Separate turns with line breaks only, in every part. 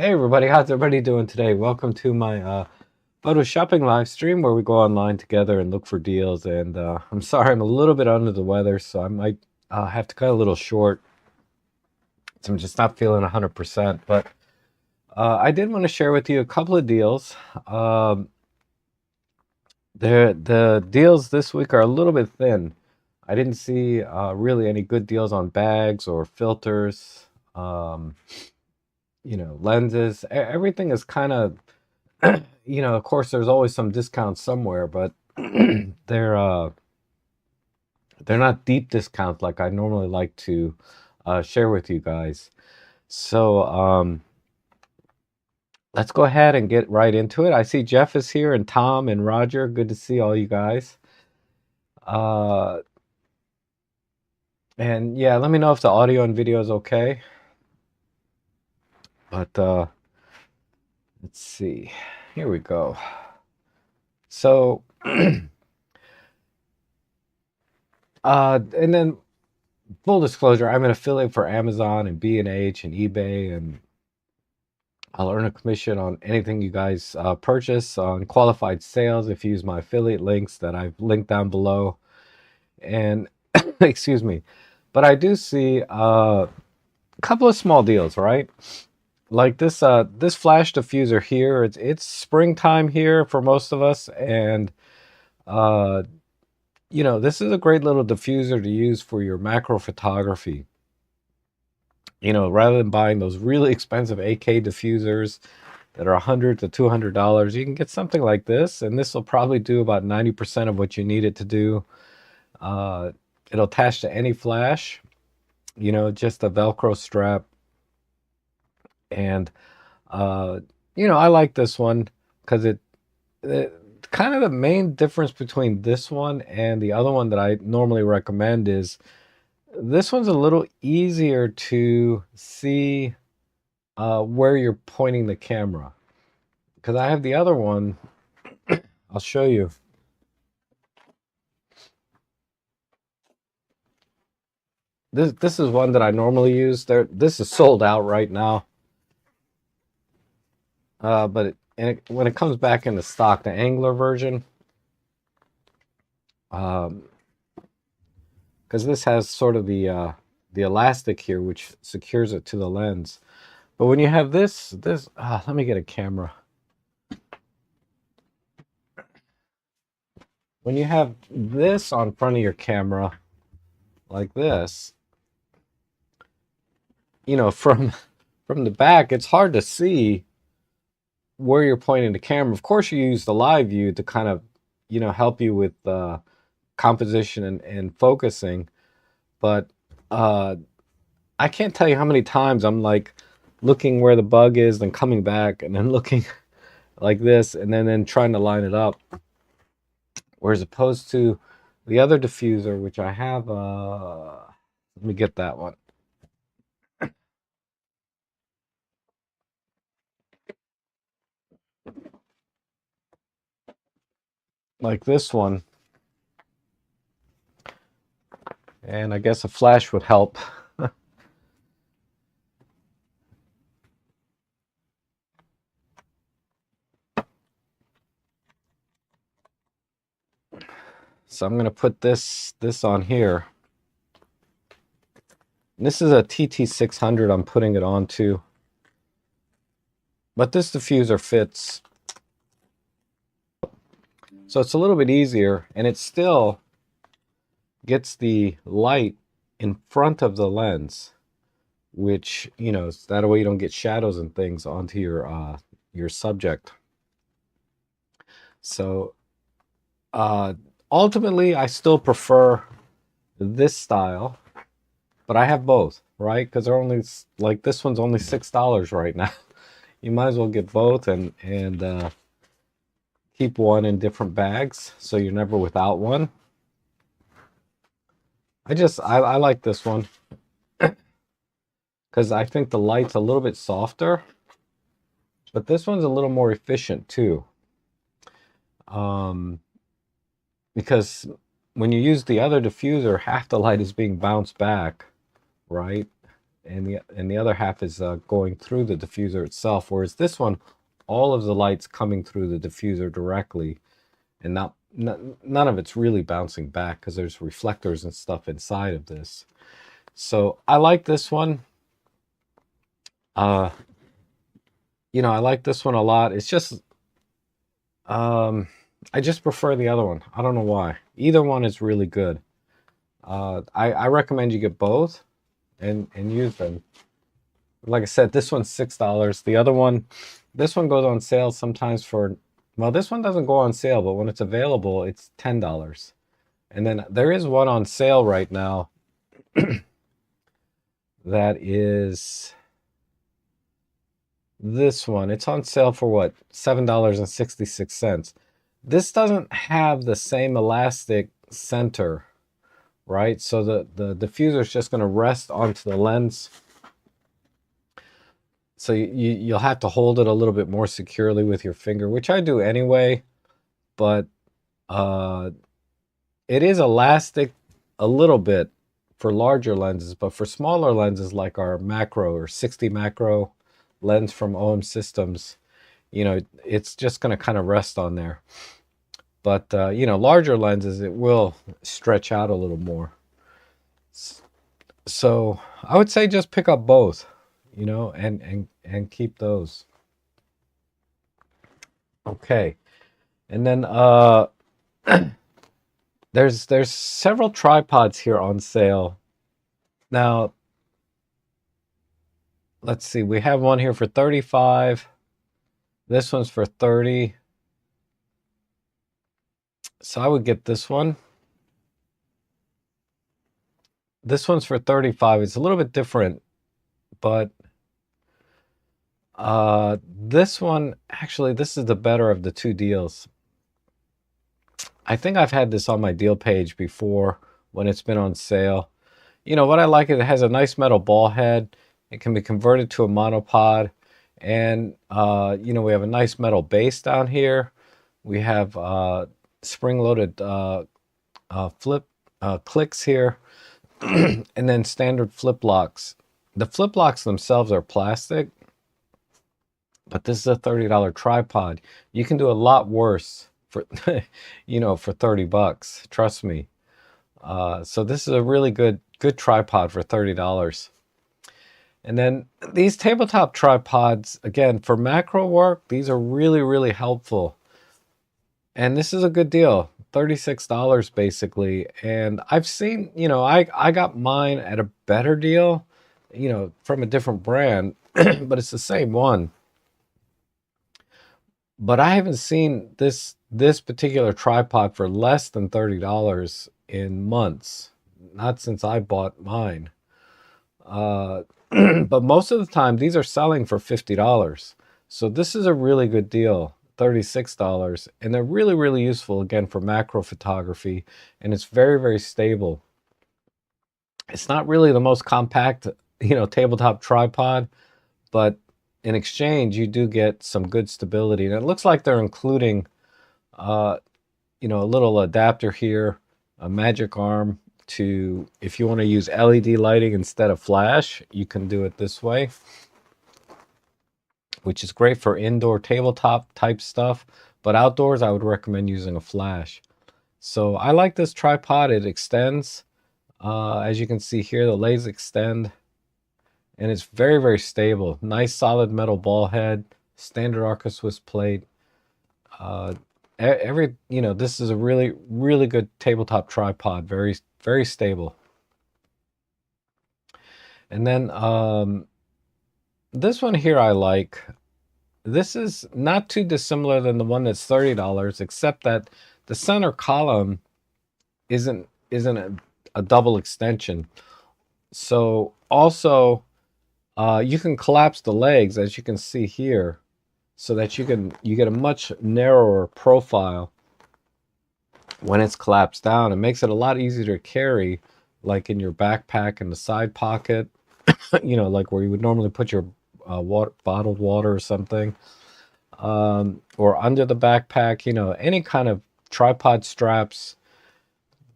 Hey everybody, how's everybody doing today? Welcome to my photo shopping live stream where we go online together and look for deals. And I'm sorry, I'm a little bit under the weather, so I might have to cut a little short. So I'm just not feeling 100%. But I did want to share with you a couple of deals. Um, the deals this week are a little bit thin. I didn't see really any good deals on bags or filters. Um, Lenses. Everything is kind of of course, there's always some discounts somewhere, but they're uh, they're not deep discounts like I normally like to share with you guys. So let's go ahead and get right into it. I see Jeff is here and Tom and Roger. Good to see all you guys. Uh, and yeah, let me know if the audio and video is okay. But let's see. Here we go. So, and then full disclosure, I'm an affiliate for Amazon and B&H and eBay, and I'll earn a commission on anything you guys purchase on qualified sales if you use my affiliate links that I've linked down below. And excuse me, but I do see a couple of small deals, right? Like this flash diffuser here. It's springtime here for most of us, and uh, this is a great little diffuser to use for your macro photography. Rather than buying those really expensive AK diffusers that are $100 to $200, you can get something like this, and this will probably do about 90% of what you need it to do. Uh, it'll attach to any flash, just a Velcro strap. And, I like this one because it kind of the main difference between this one and the other one that I normally recommend is this one's a little easier to see where you're pointing the camera. Because I have the other one, I'll show you. This is one that I normally use. This is sold out right now. But when it comes back into stock, the Angler version, because this has sort of the elastic here, which secures it to the lens. But when you have this, let me get a camera. When you have this on front of your camera, like this, from the back, it's hard to see where you're pointing the camera. Of course, you use the live view to kind of, help you with composition and focusing. But I can't tell you how many times I'm like looking where the bug is, then coming back, and then looking like this, and then trying to line it up. Whereas opposed to the other diffuser, which I have, let me get that one. Like this one. And I guess a flash would help. So I'm going to put this on here. And this is a TT600 I'm putting it onto. But this diffuser fits. So it's a little bit easier, and it still gets the light in front of the lens, which, that way you don't get shadows and things onto your subject. So ultimately, I still prefer this style, but I have both, right? Because they're only like this one's only $6 right now. You might as well get both and keep one in different bags so you're never without one. I like this one because I think the light's a little bit softer, but this one's a little more efficient too. Because when you use the other diffuser, half the light is being bounced back, right? and the other half is going through the diffuser itself. Whereas this one, all of the light's coming through the diffuser directly, and none of it's really bouncing back because there's reflectors and stuff inside of this. So I like this one. You know, I like this one a lot. It's just I just prefer the other one. I don't know why. Either one is really good. I recommend you get both and use them. Like I said, this one's $6. The other one, this one goes on sale sometimes for, well, this one doesn't go on sale, but when it's available, it's $10. And then there is one on sale right now that is this one. It's on sale for what? $7.66. This doesn't have the same elastic center, right? So the diffuser is just going to rest onto the lens. So you'll have to hold it a little bit more securely with your finger, which I do anyway. But it is elastic a little bit for larger lenses, but for smaller lenses like our macro or 60 macro lens from OM Systems, you know, it's just going to kind of rest on there. But you know, larger lenses, it will stretch out a little more. So I would say just pick up both, you know, and keep those. Okay. And then there's several tripods here on sale. Now, let's see. We have one here for $35. This one's for $30. So I would get this one. This one's for $35. It's a little bit different, but this one, actually, this is the better of the two deals. I think I've had this on my deal page before when it's been on sale. You know, what I like is it has a nice metal ball head. It can be converted to a monopod. And, you know, we have a nice metal base down here. We have spring-loaded flip clicks here. And then standard flip locks. The flip locks themselves are plastic, but this is a $30 tripod. You can do a lot worse for, you know, for $30. Trust me. So this is a really good tripod for $30. And then these tabletop tripods, again, for macro work, these are really, really helpful. And this is a good deal, $36 basically. And I've seen, you know, I got mine at a better deal, you know, from a different brand, but it's the same one. But I haven't seen this particular tripod for less than $30 in months. Not since I bought mine. But most of the time, these are selling for $50. So this is a really good deal, $36. And they're really, really useful, again, for macro photography. And it's very, very stable. It's not really the most compact, you know, tabletop tripod, but in exchange, you do get some good stability. And it looks like they're including, you know, a little adapter here, a magic arm, to, if you want to use LED lighting instead of flash, you can do it this way, which is great for indoor tabletop type stuff. But outdoors, I would recommend using a flash. So I like this tripod. It extends. As you can see here, the legs extend. And it's very, very stable. Nice solid metal ball head. Standard Arca Swiss plate. You know, this is a really, really good tabletop tripod. Very, very stable. And then this one here I like. This is not too dissimilar than the one that's $30, except that the center column isn't a double extension. So also you can collapse the legs, as you can see here, so that you get a much narrower profile when it's collapsed down. It makes it a lot easier to carry, like in your backpack in the side pocket, you know, like where you would normally put your bottled water or something, or under the backpack, you know, any kind of tripod straps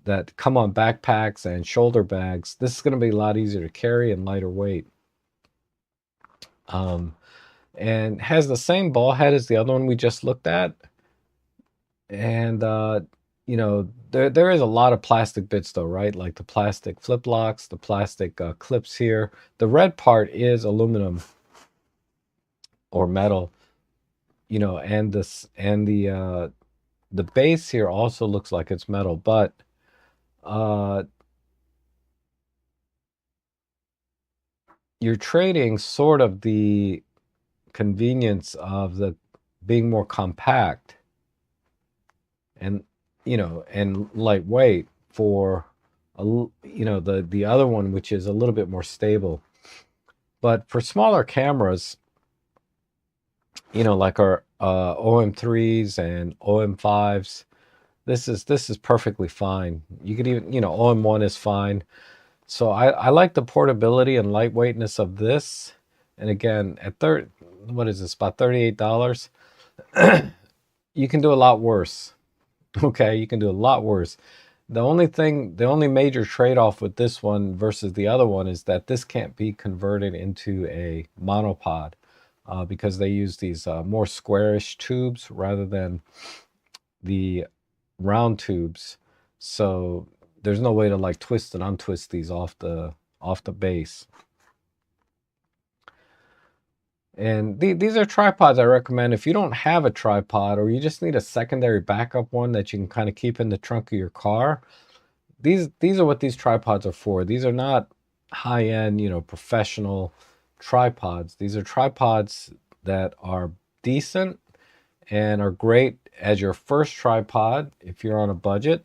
that come on backpacks and shoulder bags. This is going to be a lot easier to carry and lighter weight. And has the same ball head as the other one we just looked at. And you know, there is a lot of plastic bits though, right? Like the plastic flip locks, the plastic clips here. The red part is aluminum or metal, you know, and the base here also looks like it's metal, but you're trading sort of the convenience of the being more compact and, you know, and lightweight for you know, the other one, which is a little bit more stable. But for smaller cameras, you know, like our OM3s and OM5s, this is perfectly fine. You could even, you know, OM1 is fine. So I like the portability and lightweightness of this. And again, at what is this, about $38? You can do a lot worse. Okay, you can do a lot worse. The only major trade-off with this one versus the other one is that this can't be converted into a monopod because they use these more squarish tubes rather than the round tubes. So there's no way to like twist and untwist these off the base. And these are tripods I recommend if you don't have a tripod or you just need a secondary backup one that you can kind of keep in the trunk of your car. These are what these tripods are for. These are not high-end, you know, professional tripods. These are tripods that are decent and are great as your first tripod if you're on a budget.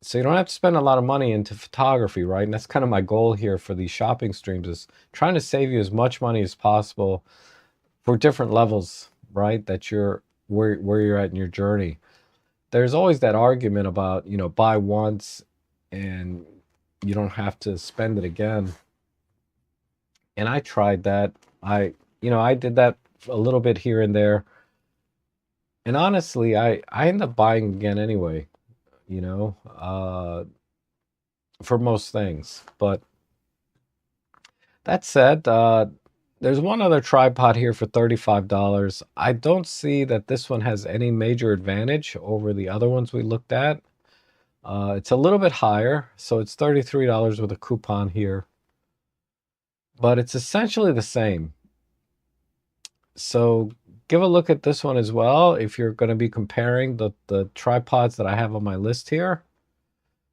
So you don't have to spend a lot of money into photography, right? And that's kind of my goal here for these shopping streams, is trying to save you as much money as possible for different levels, right? That you're where you're at in your journey. There's always that argument about, you know, buy once and you don't have to spend it again. And I tried that. You know, I did that a little bit here and there. And honestly, I end up buying again anyway, you know, for most things. But that said, there's one other tripod here for $35. I don't see that this one has any major advantage over the other ones we looked at. It's a little bit higher, so it's $33 with a coupon here. But it's essentially the same. So give a look at this one as well if you're going to be comparing the tripods that I have on my list here,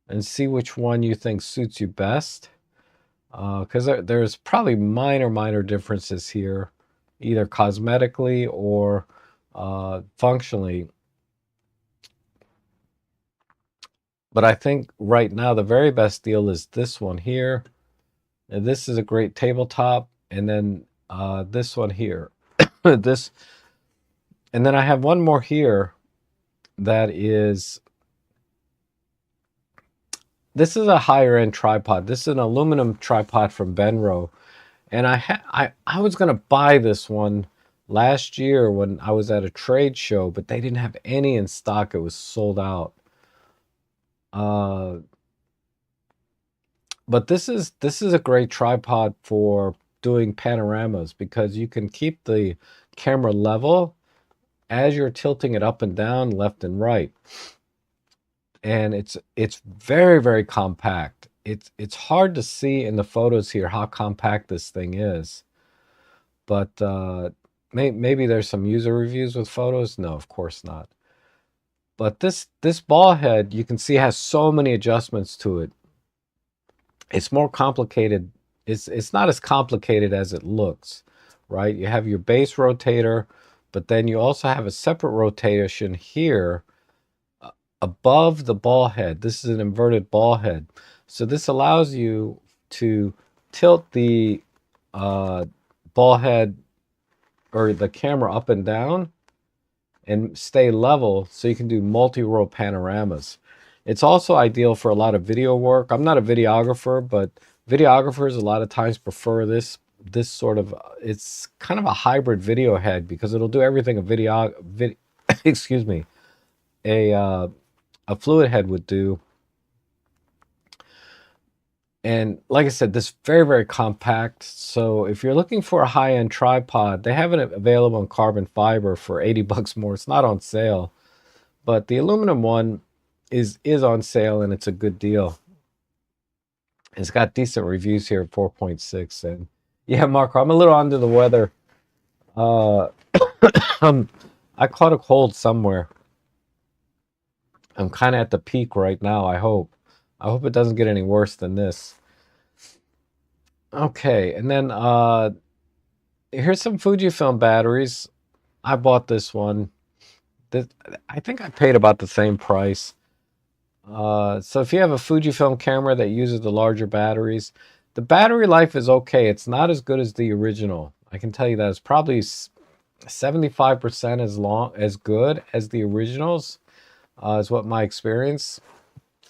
and see which one you think suits you best. Because there's probably minor differences here, either cosmetically or functionally. But I think right now the very best deal is this one here. And this is a great tabletop. And then this one here. This, and then I have one more here that is, this is a higher end tripod. This is an aluminum tripod from Benro. And I was going to buy this one last year when I was at a trade show, but they didn't have any in stock. It was sold out. But this is a great tripod for doing panoramas because you can keep the camera level as you're tilting it up and down, left and right. And it's very compact. It's hard to see in the photos here how compact this thing is. But maybe there's some user reviews with photos. No, of course not. But this ball head, you can see, has so many adjustments to it. It's more complicated. It's not as complicated as it looks, right? You have your base rotator, but then you also have a separate rotation here above the ball head. This is an inverted ball head. So this allows you to tilt the ball head or the camera up and down and stay level so you can do multi-row panoramas. It's also ideal for a lot of video work. I'm not a videographer, but videographers a lot of times prefer this sort of, it's kind of a hybrid video head because it'll do everything a excuse me, a fluid head would do. And like I said, this is very, very compact. So if you're looking for a high-end tripod, they have it available in carbon fiber for 80 bucks more. It's not on sale, but the aluminum one is on sale, and it's a good deal. It's got decent reviews here, 4.6. And yeah, Marco, I'm a little under the weather. Uh, I caught a cold somewhere. I'm kind of at the peak right now, I hope. I hope it doesn't get any worse than this. Okay, and then here's some Fujifilm batteries. I bought this one. I think I paid about the same price. So if you have a Fujifilm camera that uses the larger batteries, the battery life is okay. It's not as good as the original. I can tell you that. It's probably 75% as good as the originals, is what my experience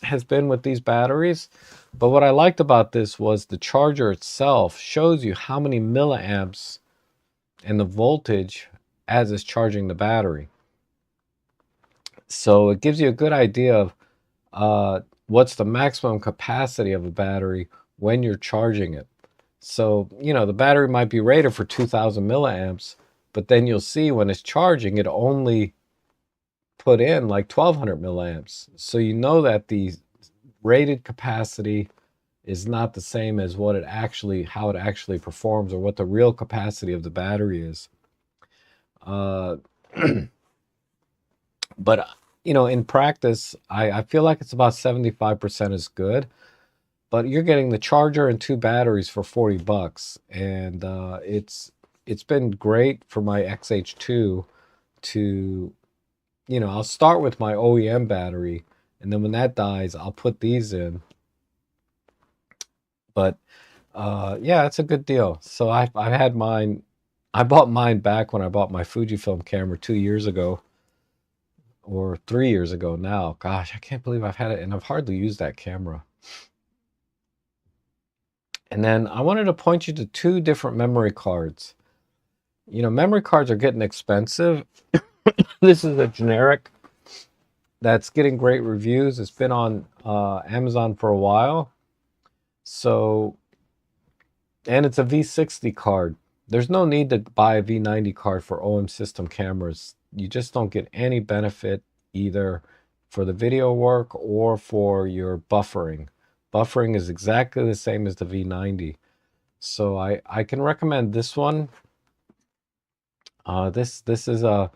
has been with these batteries. But what I liked about this was the charger itself shows you how many milliamps and the voltage as it's charging the battery. So it gives you a good idea of what's the maximum capacity of a battery when you're charging it. So, you know, the battery might be rated for 2000 milliamps, but then you'll see when it's charging, it only put in like 1200 milliamps. So you know that the rated capacity is not the same as what it actually, how it actually performs, or what the real capacity of the battery is. But you know, in practice, I feel like it's about 75% is good. But you're getting the charger and 2 batteries for 40 bucks, and it's been great for my XH2 to, you know, I'll start with my OEM battery, and then when that dies, I'll put these in. But yeah, it's a good deal. So I had mine. I bought mine back when I bought my Fujifilm camera 2 years ago, or 3 years ago now. Gosh, I can't believe I've had it, and I've hardly used that camera. And then I wanted to point you to 2 different memory cards. You know, memory cards are getting expensive. This is a generic that's getting great reviews. It's been on Amazon for a while. So, and it's a V60 card. There's no need to buy a V90 card for OM system cameras. You just don't get any benefit either for the video work or for your buffering. Buffering is exactly the same as the V90. So I can recommend this one. This is a,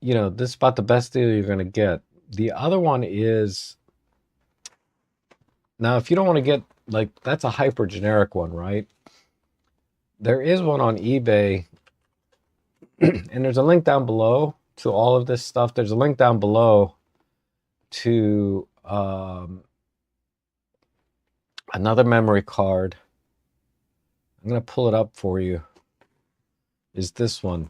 you know, this is about the best deal you're going to get. The other one is, now if you don't want to get, like, that's a hyper generic one, right? There is one on eBay, and there's a link down below to all of this stuff. There's a link down below to another memory card. I'm going to pull it up for you. Is this one.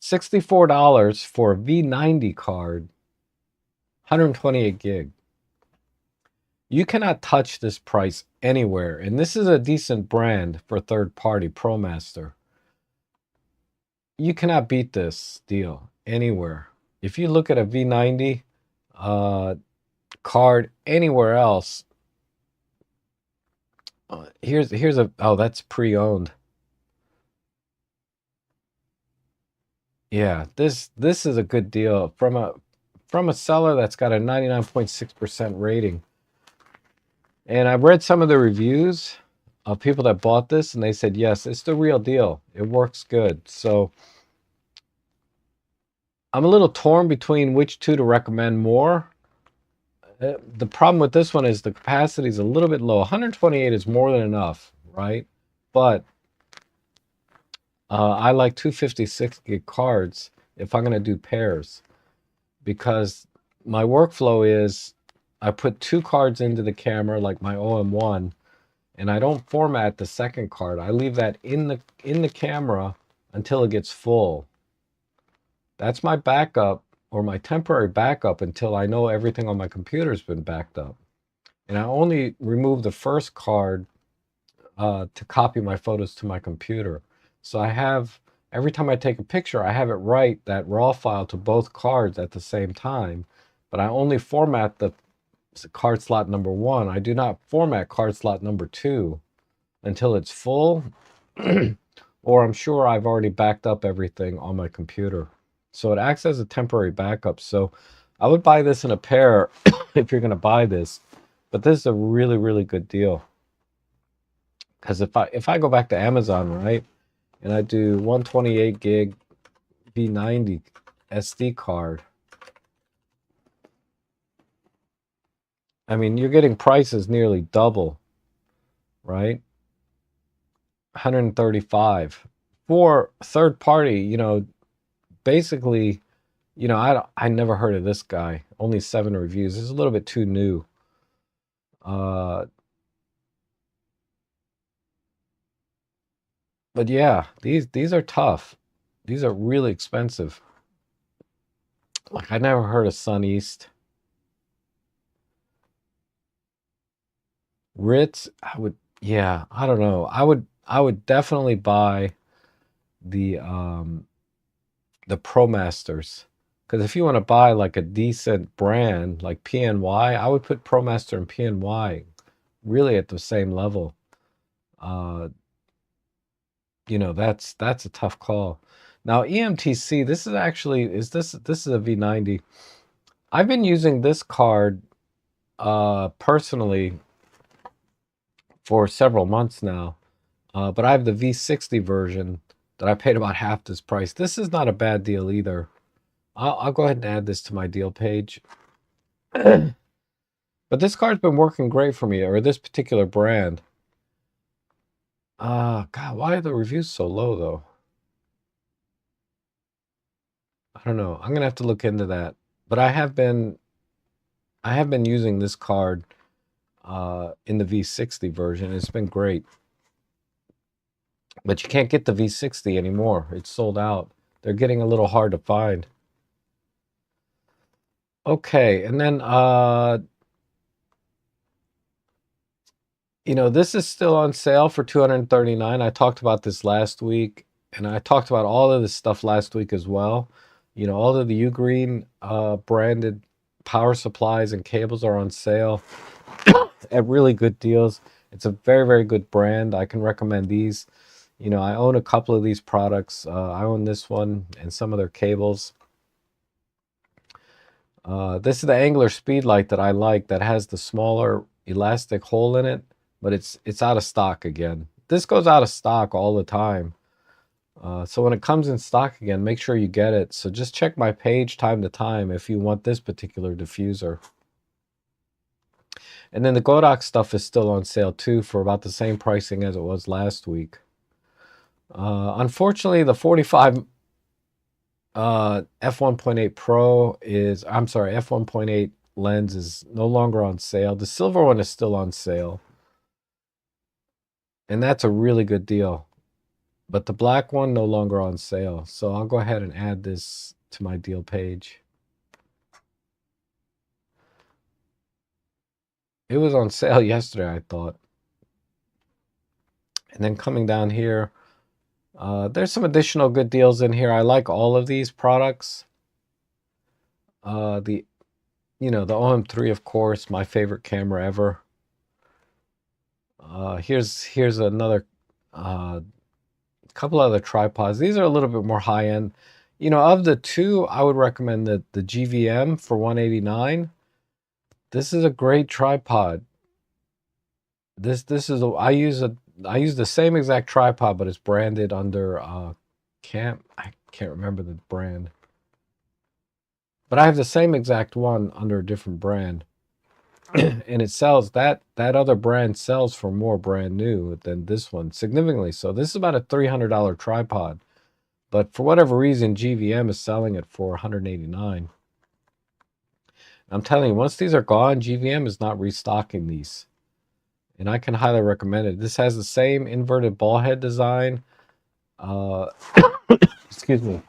$64 for a V90 card, 128 gig. You cannot touch this price anywhere, and this is a decent brand for third party, ProMaster. You cannot beat this deal anywhere. If you look at a V90 card anywhere else, here's a, oh, that's pre-owned. Yeah, this is a good deal from a seller that's got a 99.6% rating. And I've read some of the reviews of people that bought this, and they said, yes, it's the real deal. It works good. So I'm a little torn between which 2 to recommend more. The problem with this one is the capacity is a little bit low. 128 is more than enough, right? But I like 256 gig cards if I'm going to do pairs, because my workflow is I put 2 cards into the camera, like my OM1, and I don't format the second card. I leave that in the camera until it gets full. That's my backup, or my temporary backup, until I know everything on my computer has been backed up. And I only remove the first card to copy my photos to my computer. So I have, every time I take a picture, I have it write that RAW file to both cards at the same time, but I only format the card slot number 1. I do not format card slot number 2 until it's full, or I'm sure I've already backed up everything on my computer. So it acts as a temporary backup. So I would buy this in a pair if you're going to buy this. But this is a really, really good deal. Because if I go back to Amazon, right, and I do 128 gig V90 SD card, I mean, you're getting prices nearly double, right? 135 for third party. You know, basically, you know, I never heard of this guy. Only 7 reviews. It's a little bit too new. But yeah, these are tough. These are really expensive. Like, I never heard of Sun East. Ritz, yeah, I don't know. I would definitely buy the Pro Masters. Because if you want to buy like a decent brand like PNY, I would put ProMaster and PNY really at the same level. You know, that's a tough call. Now EMTC, this is actually this is a V90. I've been using this card personally for several months now, but I have the V60 version that I paid about half this price. This is not a bad deal either. I'll go ahead and add this to my deal page. But this card's been working great for me, or this particular brand. God, why are the reviews so low though? I don't know. I'm gonna have to look into that. But I have been using this card in the V60 version. It's been great. But you can't get the V60 anymore. It's sold out. They're getting a little hard to find. Okay, and then you know, this is still on sale for $239. I talked about this last week, and I talked about all of this stuff last week as well. You know, all of the Ugreen branded power supplies and cables are on sale at really good deals. It's a very, very good brand. I can recommend these. You know, I own a couple of these products. I own this one and some of their cables. This is the Angler Speedlight that I like, that has the smaller elastic hole in it, but it's out of stock again. This goes out of stock all the time. So when it comes in stock again, make sure you get it. So just check my page time to time if you want this particular diffuser. And then the Godox stuff is still on sale too for about the same pricing as it was last week. Unfortunately, the 45 f1.8 Pro is, I'm sorry, f1.8 lens is no longer on sale. The silver one is still on sale, and that's a really good deal. But the black one no longer on sale. So I'll go ahead and add this to my deal page. It was on sale yesterday, I thought. And then coming down here, there's some additional good deals in here. I like all of these products. The OM3, of course, my favorite camera ever. Here's another couple other tripods. These are a little bit more high end. You know, of the two, I would recommend the GVM for $189. This is a great tripod. This is I use the same exact tripod, but it's branded under I can't remember the brand. But I have the same exact one under a different brand. And it sells, that other brand sells for more brand new than this one, significantly so. This is about a $300 tripod, but for whatever reason GVM is selling it for $189. I'm telling you, once these are gone, GVM is not restocking these, and I can highly recommend it. This has the same inverted ball head design, excuse me,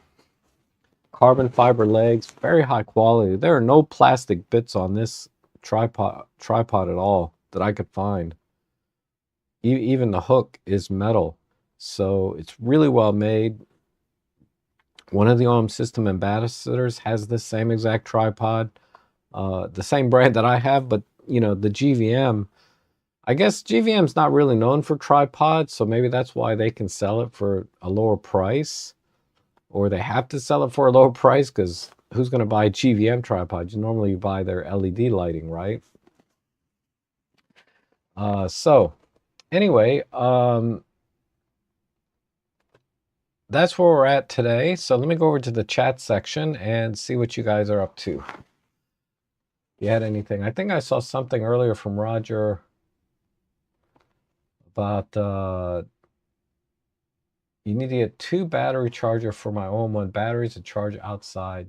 carbon fiber legs, very high quality. There are no plastic bits on this tripod at all that I could find. Even the hook is metal, so it's really well made. One of the OM system ambassadors has this same exact tripod, the same brand that I have, but you know, the GVM, I guess GVM's not really known for tripods, so maybe that's why they can sell it for a lower price, or they have to sell it for a lower price, because who's going to buy GVM tripods? Normally you buy their LED lighting, right? So anyway, that's where we're at today. So let me go over to the chat section and see what you guys are up to. If you had anything, I think I saw something earlier from Roger about you need to get 2 battery charger for my OM1 batteries to charge outside.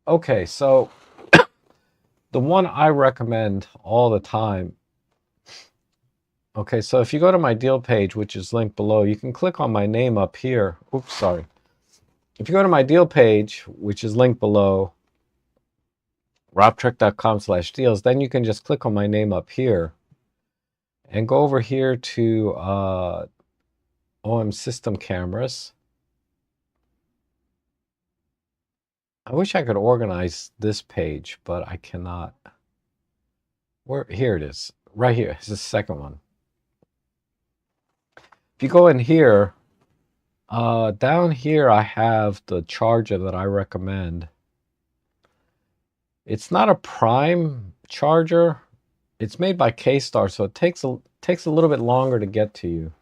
Okay, so the one I recommend all the time. Okay, so if you go to my deal page, which is linked below, you can click on my name up here. Oops, sorry. If you go to my deal page, which is linked below, robtrek.com/deals, then you can just click on my name up here and go over here to OM system cameras. I wish I could organize this page, but I cannot. Here it is, right here. It's the second one. If you go in here, down here I have the charger that I recommend. It's not a prime charger. It's made by K-Star, so it takes a little bit longer to get to you.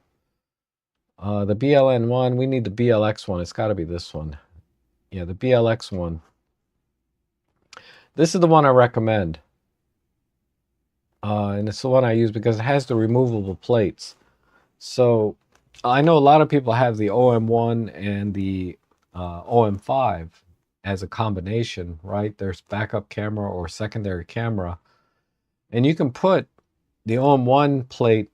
The BLN one, we need the BLX one. It's got to be this one. Yeah, the BLX one. This is the one I recommend. And it's the one I use because it has the removable plates. So I know a lot of people have the OM1 and the OM5 as a combination, right? There's backup camera or secondary camera. And you can put the OM1 plate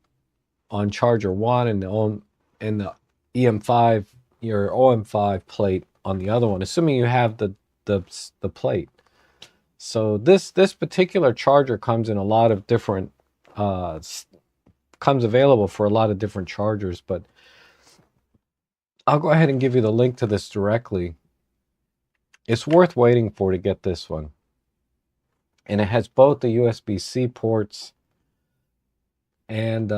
on charger 1 and the EM5, your OM5 plate on the other one, assuming you have the plate. So this particular charger comes in a lot of different comes available for a lot of different chargers, but I'll go ahead and give you the link to this directly. It's worth waiting for to get this one. And it has both the USB-C ports and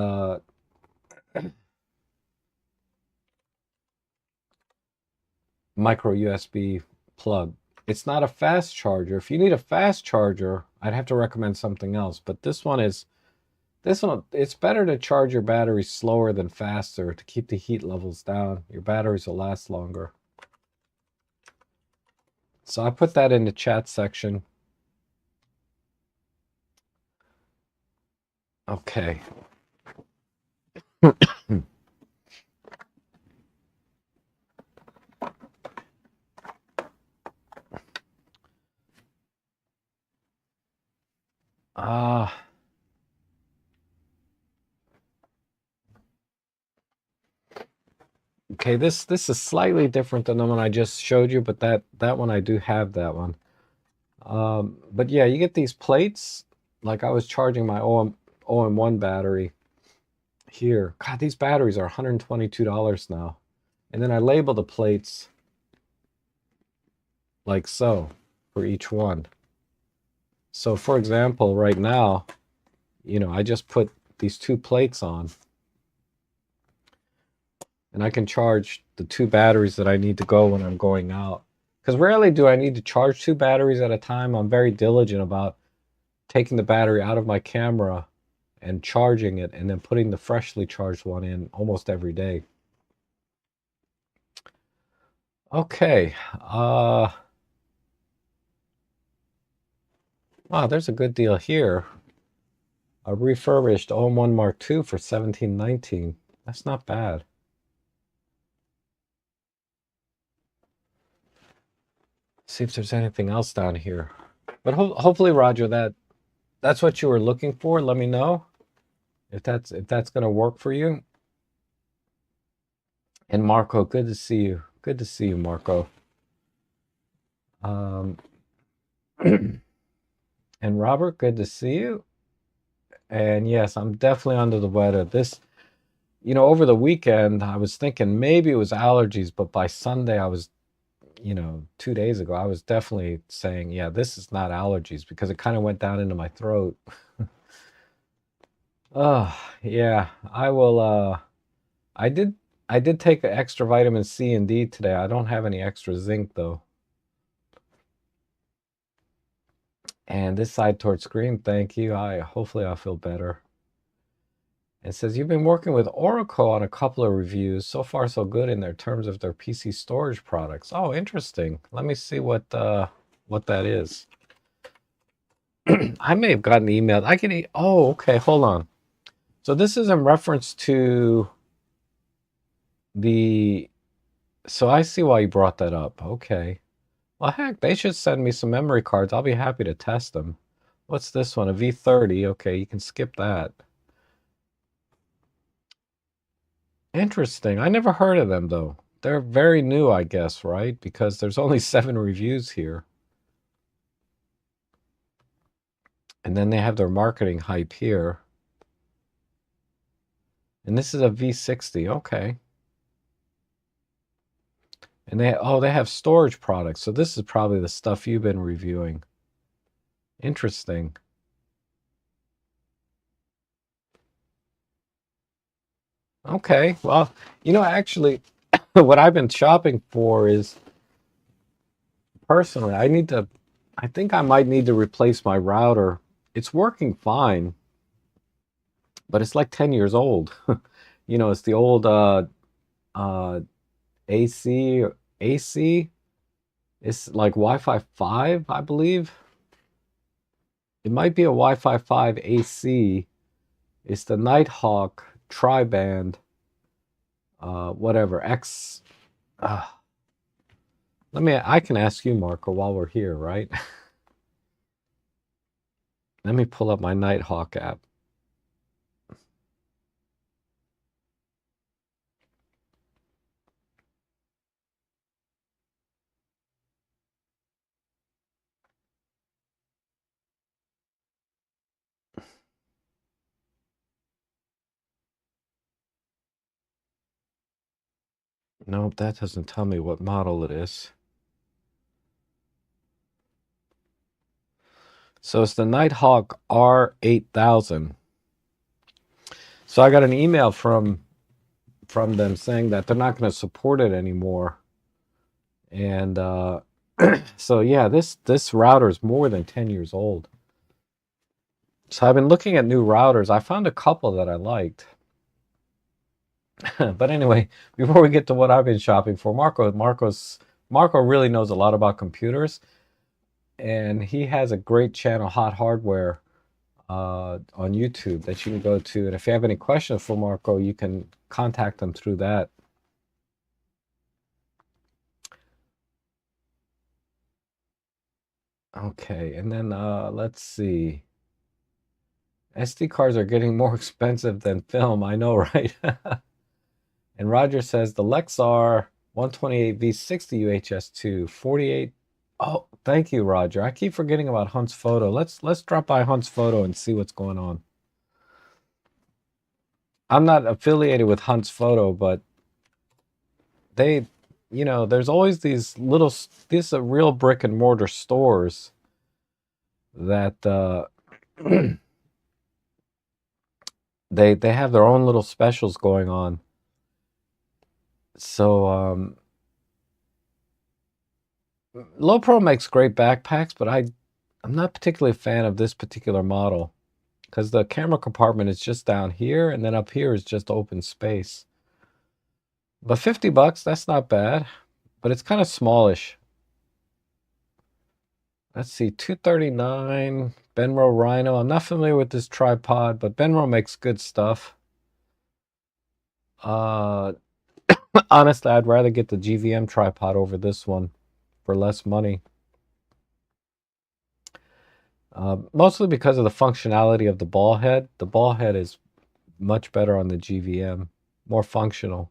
micro USB plug. It's not a fast charger. If you need a fast charger, I'd have to recommend something else. But this one, it's better to charge your batteries slower than faster to keep the heat levels down. Your batteries will last longer. So I put that in the chat section. Okay. Okay, this is slightly different than the one I just showed you, but that one I do have that one. But yeah, you get these plates. Like I was charging my OM1 battery here. God, these batteries are $122 now. And then I label the plates like so for each one. So for example, right now, you know, I just put these 2 plates on. And I can charge the 2 batteries that I need to go when I'm going out. Because rarely do I need to charge 2 batteries at a time. I'm very diligent about taking the battery out of my camera and charging it and then putting the freshly charged one in almost every day. Okay. Wow, there's a good deal here. A refurbished OM1 Mark II for $17.19. That's not bad. See if there's anything else down here. But hopefully, Roger, that's what you were looking for. Let me know if that's going to work for you. And Marco, good to see you. Good to see you, Marco. And Robert, good to see you. And yes, I'm definitely under the weather. This, you know, over the weekend, I was thinking maybe it was allergies, but by Sunday, I was you know, 2 days ago, I was definitely saying, yeah, this is not allergies because it kind of went down into my throat. Oh, yeah, I will, I did, I did take extra vitamin C and D today. I don't have any extra zinc though. And this side towards screen, thank you. Hopefully I'll feel better. It says you've been working with Oracle on a couple of reviews. So far, so good in their terms of their PC storage products. Oh, interesting. Let me see what that is. I may have gotten emailed. I can. Oh, okay. Hold on. So this is in reference to the. So I see why you brought that up. Okay. Well, heck, they should send me some memory cards. I'll be happy to test them. What's this one? A V30. Okay, you can skip that. Interesting. I never heard of them though. They're very new, I guess, right? Because there's only 7 reviews here. And then they have their marketing hype here. And this is a V60. Okay. And they have storage products. So this is probably the stuff you've been reviewing. Interesting. Okay. Well, you know, actually, what I've been shopping for is personally, I think I might need to replace my router. It's working fine, but it's like 10 years old. You know, it's the old uh, AC. AC. It's like Wi-Fi 5, I believe. It might be a Wi-Fi 5 AC. It's the Nighthawk tri-band, whatever, X. Uh, I can ask you, Marco, while we're here, right? Let me pull up my Nighthawk app. Nope, that doesn't tell me what model it is. So it's the Nighthawk R8000. So I got an email from them saying that they're not going to support it anymore. And so yeah, this router is more than 10 years old. So I've been looking at new routers. I found a couple that I liked. But anyway, before we get to what I've been shopping for, Marco really knows a lot about computers, and he has a great channel, Hot Hardware, on YouTube that you can go to. And if you have any questions for Marco, you can contact him through that. Okay, and then let's see. SD cards are getting more expensive than film. I know, right? And Roger says the Lexar 128 V60 UHS2 48. Oh, thank you, Roger. I keep forgetting about Hunt's Photo. Let's drop by Hunt's Photo and see what's going on. I'm not affiliated with Hunt's Photo, but they, you know, there's always these real brick and mortar stores that they have their own little specials going on. So Low Pro makes great backpacks, but I'm not particularly a fan of this particular model because the camera compartment is just down here, and then up here is just open space. But $50, that's not bad, but it's kind of smallish. Let's see, 239 Benro Rhino. I'm not familiar with this tripod, but Benro makes good stuff. Honestly, I'd rather get the GVM tripod over this one for less money. Mostly because of the functionality of the ball head. The ball head is much better on the GVM, more functional.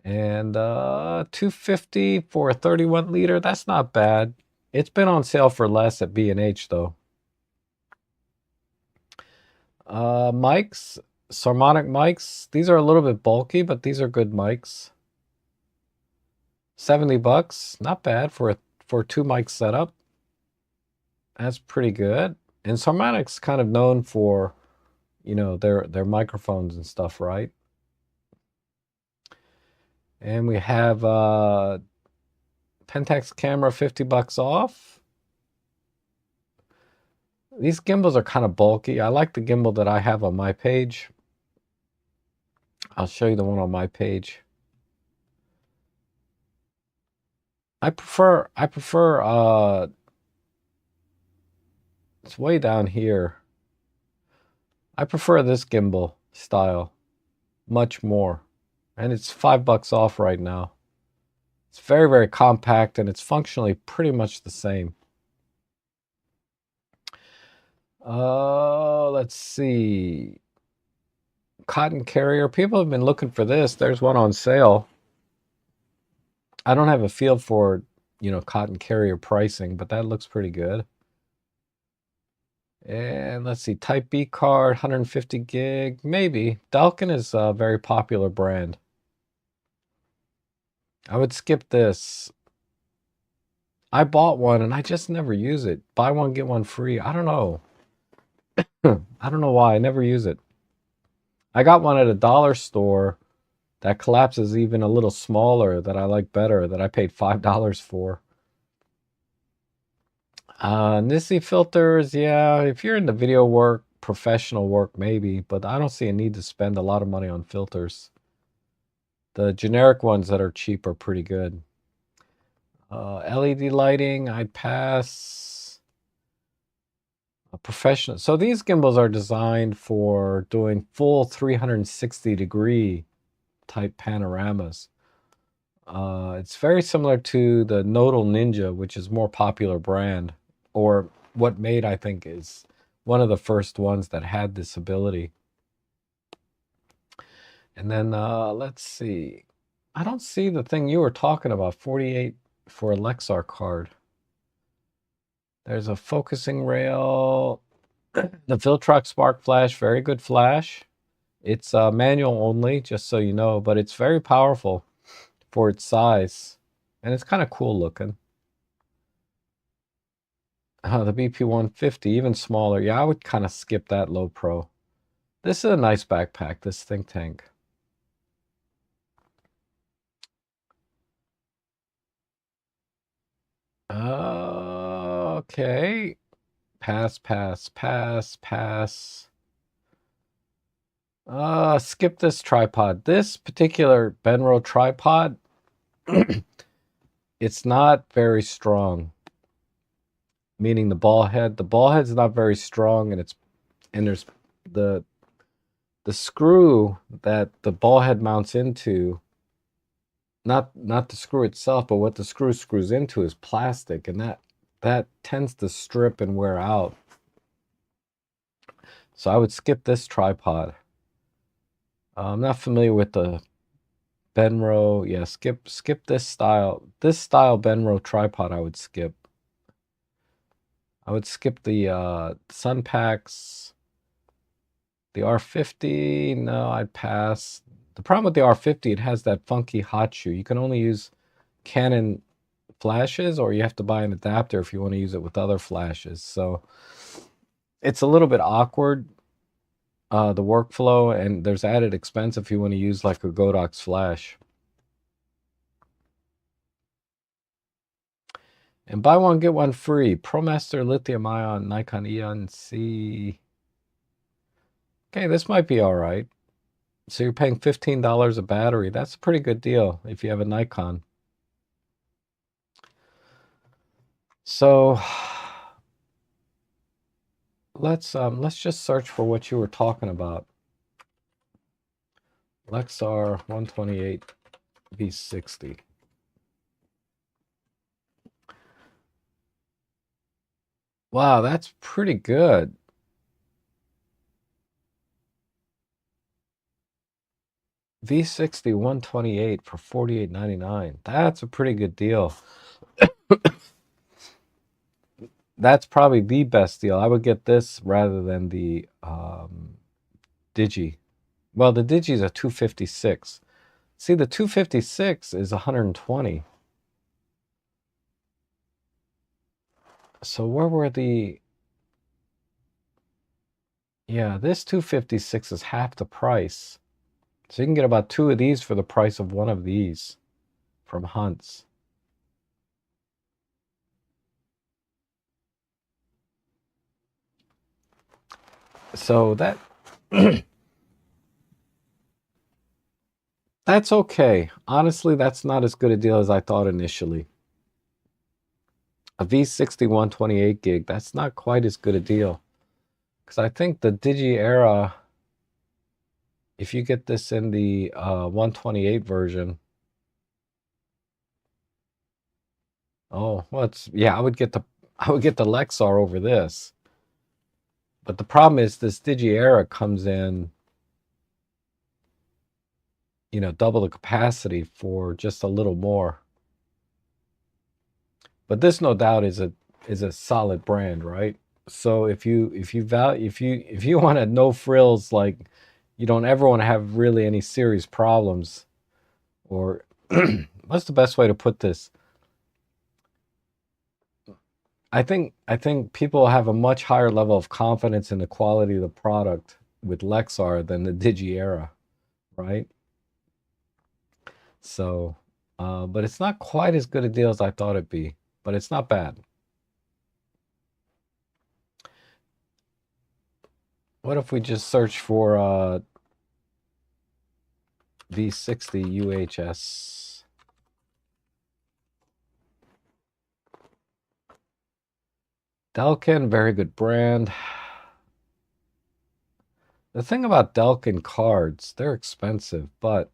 And 250 for a 31 liter, that's not bad. It's been on sale for less at B&H though. Mics, Sarmonic mics. These are a little bit bulky, but these are good mics. $70, not bad for a 2 mic setup. That's pretty good. And Sarmatic's kind of known for, you know, their microphones and stuff, right? And we have Pentax camera, $50 off. These gimbals are kind of bulky. I like the gimbal that I have on my page. I'll show you the one on my page. I prefer it's way down here. I prefer this gimbal style much more. And it's $5 off right now. It's very, very compact, and it's functionally pretty much the same. Let's see. Cotton carrier. People have been looking for this. There's one on sale. I don't have a feel for, you know, cotton carrier pricing, but that looks pretty good. And let's see, Type B card, 150 gig, maybe. Dalkin is a very popular brand. I would skip this. I bought one and I just never use it. Buy one, get one free. I don't know. I don't know why. I never use it. I got one at a dollar store that collapses even a little smaller that I like better, that I paid $5 for. Nisi filters, yeah, if you're into video work, professional work, maybe, but I don't see a need to spend a lot of money on filters. The generic ones that are cheap are pretty good. LED lighting, I'd pass. A professional. So these gimbals are designed for doing full 360-degree type panoramas. It's very similar to the Nodal Ninja, which is a more popular brand, or what made, I think, is one of the first ones that had this ability. And then let's see. I don't see the thing you were talking about, 48 for a Lexar card. There's a focusing rail. The Viltrox Spark Flash, very good flash. It's manual only, just so you know, but it's very powerful for its size. And it's kind of cool looking. The BP150, even smaller. Yeah, I would kind of skip that low pro. This is a nice backpack, this Think Tank. Okay. Pass, pass, pass, pass. Skip this tripod. This particular Benro tripod, it's not very strong. Meaning the ball head. The ball head's not very strong, and there's the screw that the ball head mounts into. Not the screw itself, but what the screw screws into is plastic, and that tends to strip and wear out. So I would skip this tripod. I'm not familiar with the Benro. Yeah, skip this style. This style Benro tripod I would skip. I would skip the Sun Packs. The R50, no, I'd pass. The problem with the R50, it has that funky hot shoe. You can only use Canon flashes, or you have to buy an adapter if you want to use it with other flashes. So it's a little bit awkward, the workflow, and there's added expense if you want to use like a Godox flash. And buy one, get one free. ProMaster Lithium Ion Nikon Eon C. Okay, this might be all right. So you're paying $15 a battery. That's a pretty good deal if you have a Nikon. So let's just search for what you were talking about. Lexar 128 V60. Wow, that's pretty good. V60 128 for $48.99. That's a pretty good deal. That's probably the best deal. I would get this rather than the Digi. Well, the Digi is a 256. See, the 256 is 120. So where were the... Yeah, this 256 is half the price. So you can get about 2 of these for the price of 1 of these from Hunt's. So that that's okay. Honestly, that's not as good a deal as I thought initially. A V60 128 gig, that's not quite as good a deal. Because I think the Digi Era, if you get this in the 128 version, oh, well, it's, yeah, I would get the Lexar over this. But the problem is this Digi Era comes in, you know, double the capacity for just a little more. But this, no doubt, is a solid brand, right? So if you want to no frills, like you don't ever want to have really any serious problems, or what's the best way to put this? I think people have a much higher level of confidence in the quality of the product with Lexar than the Digi Era, right? So, but it's not quite as good a deal as I thought it'd be, but it's not bad. What if we just search for V60 UHS? Delkin, very good brand. The thing about Delkin cards, they're expensive, but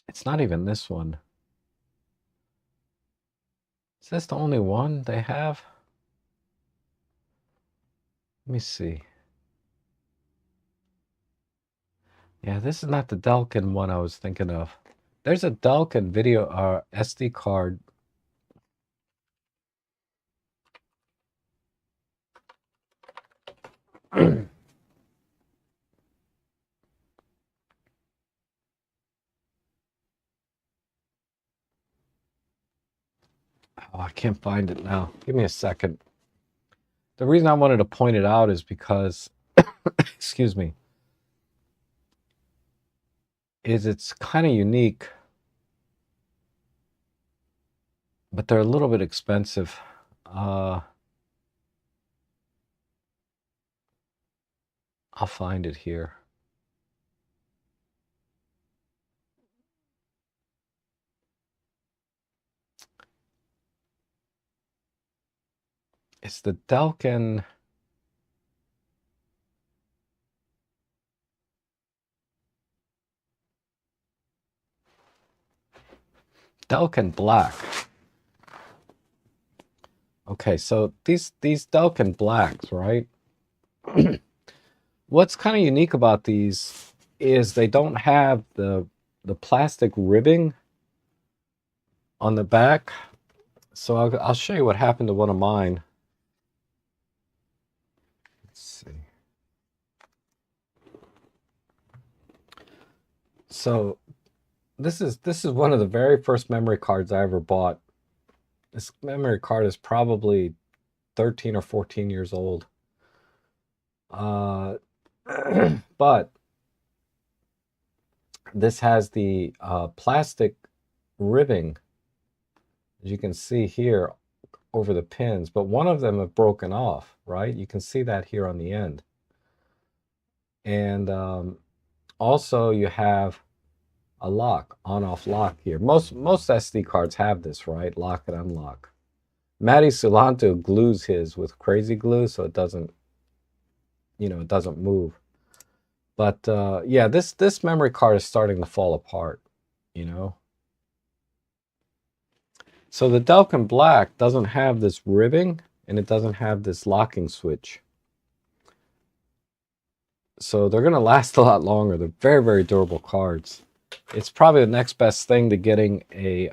it's not even this one. Is this the only one they have? Let me see. Yeah, this is not the Delkin one I was thinking of. There's a Delkin video SD card. Oh, I can't find it now. Give me a second. The reason I wanted to point it out is because, excuse me, is it's kind of unique, but they're a little bit expensive. I'll find it here. It's the Delkin. Delkin Black. Okay, so these Delkin Blacks, right? What's kind of unique about these is they don't have the plastic ribbing on the back. So I'll show you what happened to one of mine. Let's see. So this is one of the very first memory cards I ever bought. This memory card is probably 13 or 14 years old. But this has the plastic ribbing, as you can see here, over the pins, but one of them have broken off, right? You can see that here on the end. And also you have a lock, on-off lock here. Most SD cards have this, right? Lock and unlock. Matty Sulanto glues his with crazy glue so it doesn't, you know, it doesn't move. But yeah, this memory card is starting to fall apart, you know. So the Delkin Black doesn't have this ribbing and it doesn't have this locking switch. So they're going to last a lot longer. They're very, very durable cards. It's probably the next best thing to getting a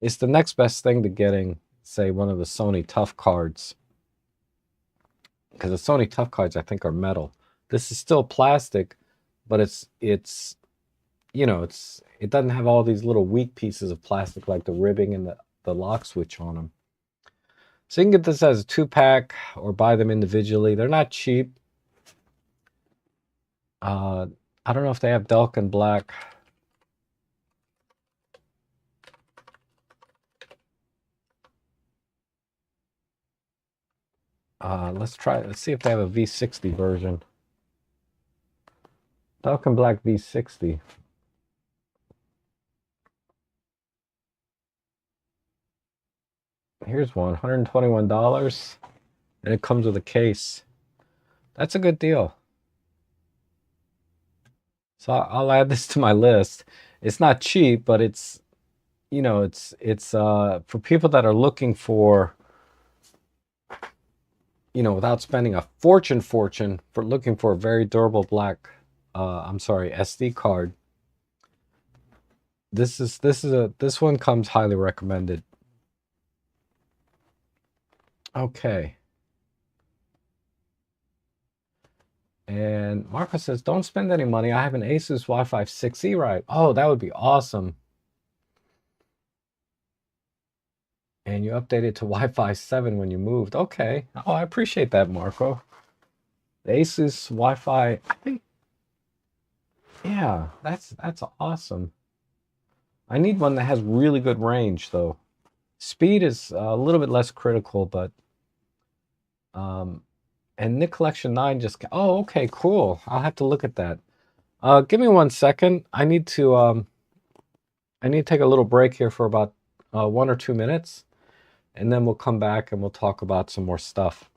it's the next best thing to getting, say, one of the Sony Tough cards. Because the Sony Tough cards, I think, are metal. This is still plastic, but it's you know, it doesn't have all these little weak pieces of plastic like the ribbing and the lock switch on them. So you can get this as a 2-pack or buy them individually. They're not cheap. I don't know if they have Delkin Black. Let's see if they have a V60 version. Delkin Black V60. Here's one, $121, and it comes with a case. That's a good deal. So I'll add this to my list. It's not cheap, but it's, you know, it's for people that are looking for, you know, without spending a fortune for looking for a very durable black, I'm sorry, SD card. This one comes highly recommended. Okay. And Marco says, don't spend any money. I have an Asus Wi-Fi 6E, right? Oh, that would be awesome. And you updated to Wi-Fi 7 when you moved. Okay. Oh, I appreciate that, Marco. The Asus Wi-Fi, I think, yeah, that's awesome. I need one that has really good range, though. Speed is a little bit less critical, but and Nick Collection 9 just, oh, okay, cool. I'll have to look at that. Give me 1 second. I need to take a little break here for about 1 or 2 minutes, and then we'll come back and we'll talk about some more stuff.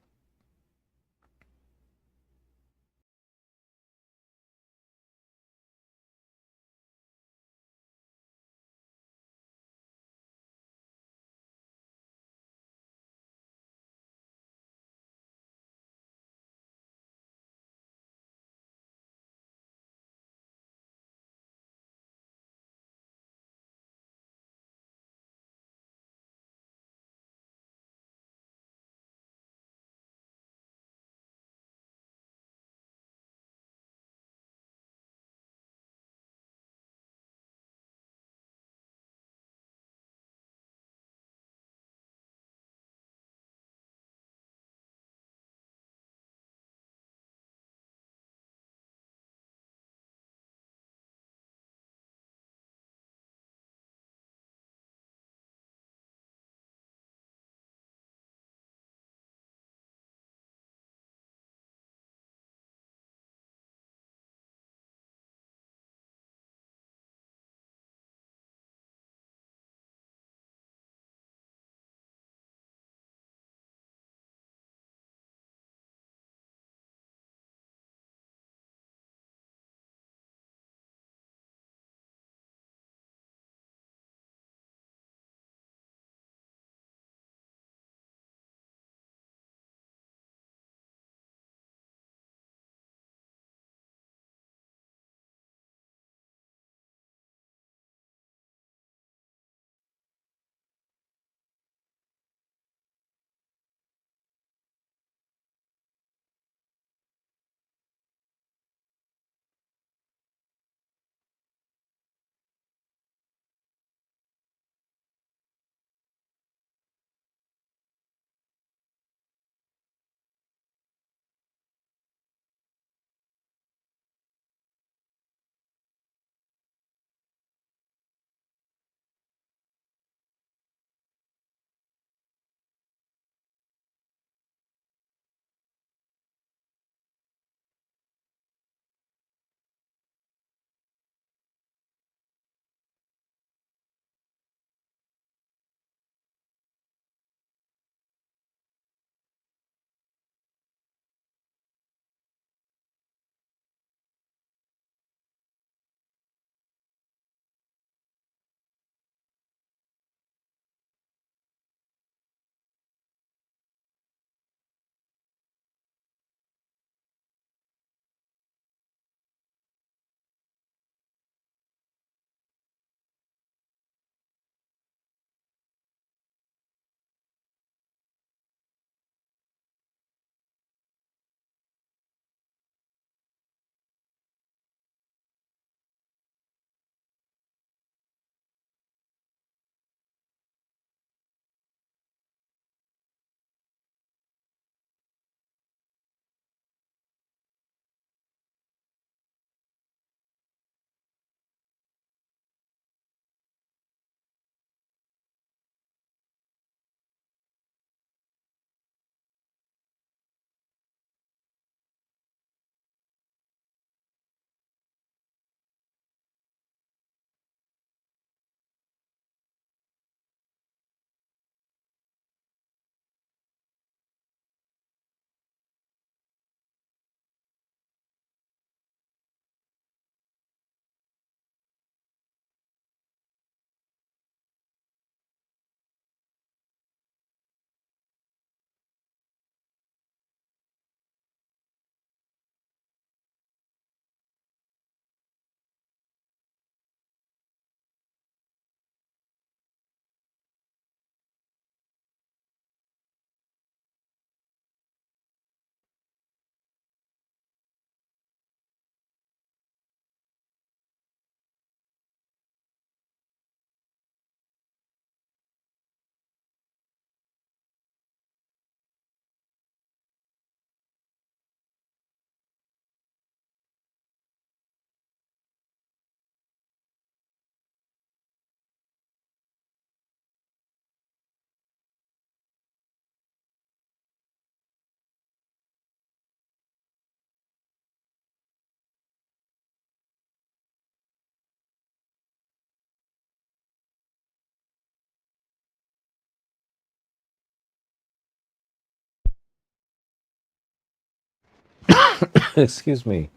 Excuse me.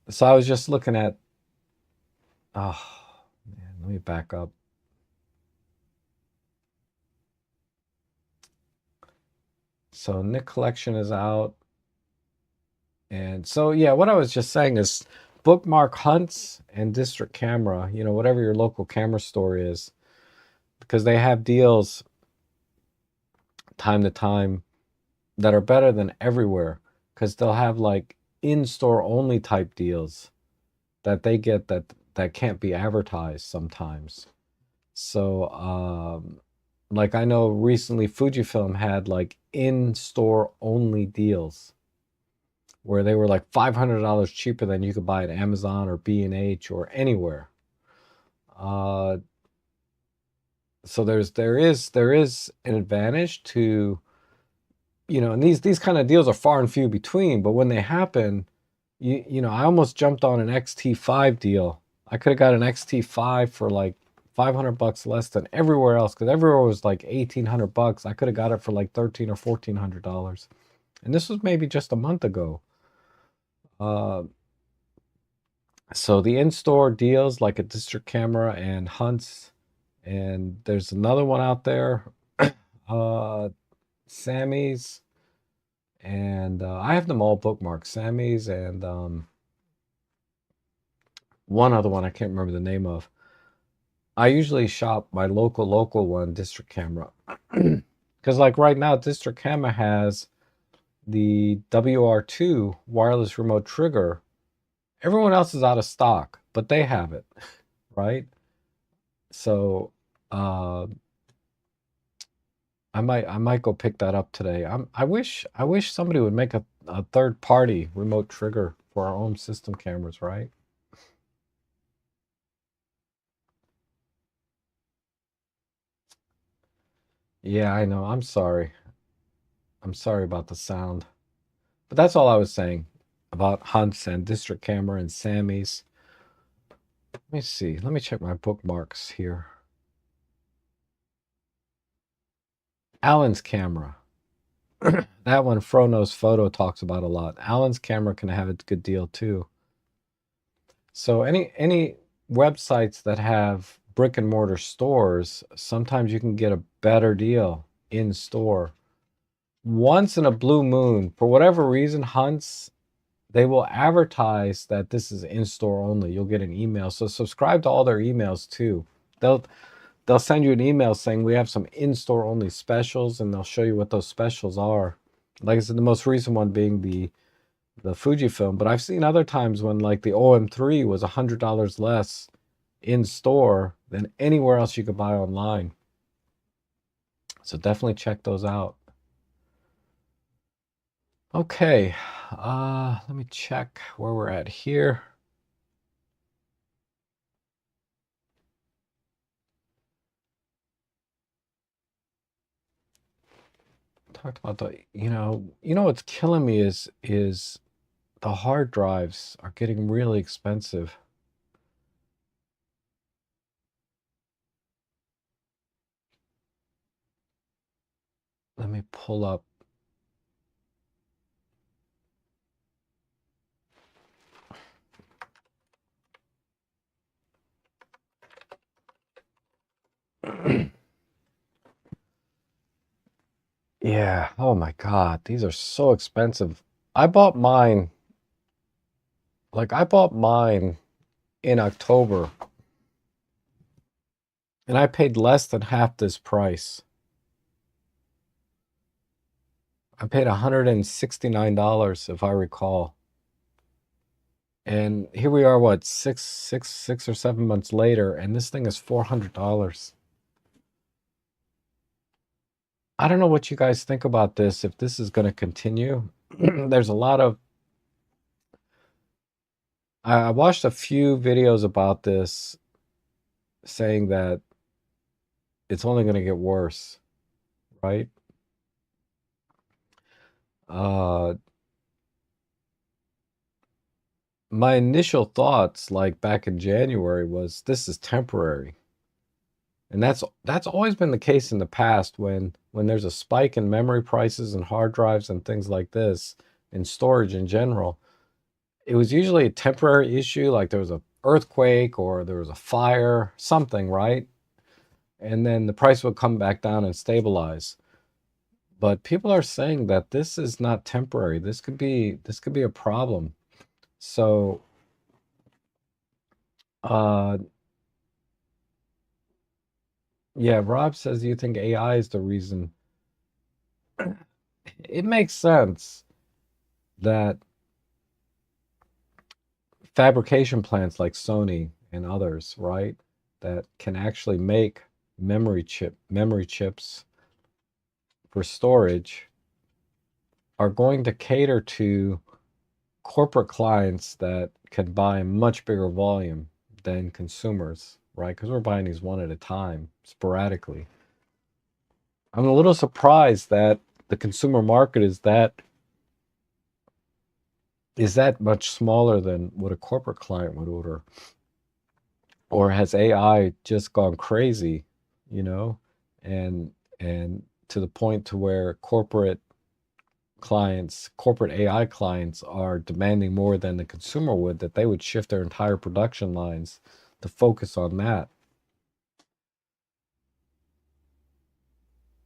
So I was just looking at, oh man, let me back up. So Nick Collection is out. And so, yeah, what I was just saying is bookmark hunts and district camera, whatever your local camera store is, because they have deals time to time that are better than everywhere, because they'll have like in-store only type deals that they get that can't be advertised sometimes. So, like I know recently Fujifilm had like in-store only deals where they were like $500 cheaper than you could buy at Amazon or B&H or anywhere. Uh, so there is an advantage to, and these kind of deals are far and few between, but when they happen, I almost jumped on an XT5 deal. I could have got an XT5 for like $500 less than everywhere else, because everywhere was like $1,800. I could have got it for like $1,300 or $1,400, and this was maybe just a month ago. So the in-store deals like a district camera and hunts, and there's another one out there, Sammy's, and I have them all bookmarked. Sammy's and one other one I can't remember the name of. I usually shop my local one, district camera, because like right now, district camera has the WR2 wireless remote trigger. Everyone else is out of stock, but they have it, right? So I might go pick that up today. I wish somebody would make a third party remote trigger for our own system cameras, right? Yeah, I know. I'm sorry. I'm sorry about the sound. But that's all I was saying about hunts and district camera and Sammy's. Let me see. Let me check my bookmarks here. Alan's camera. That one Frono's Photo talks about a lot. Alan's camera can have a good deal too. So any websites that have brick and mortar stores, sometimes you can get a better deal in store. Once in a blue moon, for whatever reason, hunts, they will advertise that this is in store only. You'll get an email. So subscribe to all their emails too. They'll send you an email saying we have some in store only specials, and they'll show you what those specials are. Like I said, the most recent one being the Fujifilm, but I've seen other times when like the OM3 was $100 less in store than anywhere else you could buy online. So definitely check those out. Okay, let me check where we're at here. Talked about the, what's killing me is the hard drives are getting really expensive. Let me pull up. Yeah, oh my God, these are so expensive. I bought mine, in October, and I paid less than half this price. I paid $169, if I recall. And here we are, what, six or 7 months later, and this thing is $400. I don't know what you guys think about this, if this is going to continue. There's a lot of, I watched a few videos about this saying that it's only going to get worse, right? My initial thoughts, like back in January, was this is temporary. And that's always been the case in the past when there's a spike in memory prices and hard drives and things like this. and storage in general, it was usually a temporary issue, like there was an earthquake or there was a fire, something, right? And then the price would come back down and stabilize. But people are saying that this is not temporary. This could be a problem. So uh yeah, Rob says, you think AI is the reason? It makes sense that fabrication plants like Sony and others, right, that can actually make memory chips for storage are going to cater to corporate clients that can buy much bigger volume than consumers, right? Because we're buying these one at a time, sporadically. I'm a little surprised that the consumer market is that much smaller than what a corporate client would order. Or has AI just gone crazy, you know, and to the point to where corporate AI clients are demanding more than the consumer would, that they would shift their entire production lines to focus on that.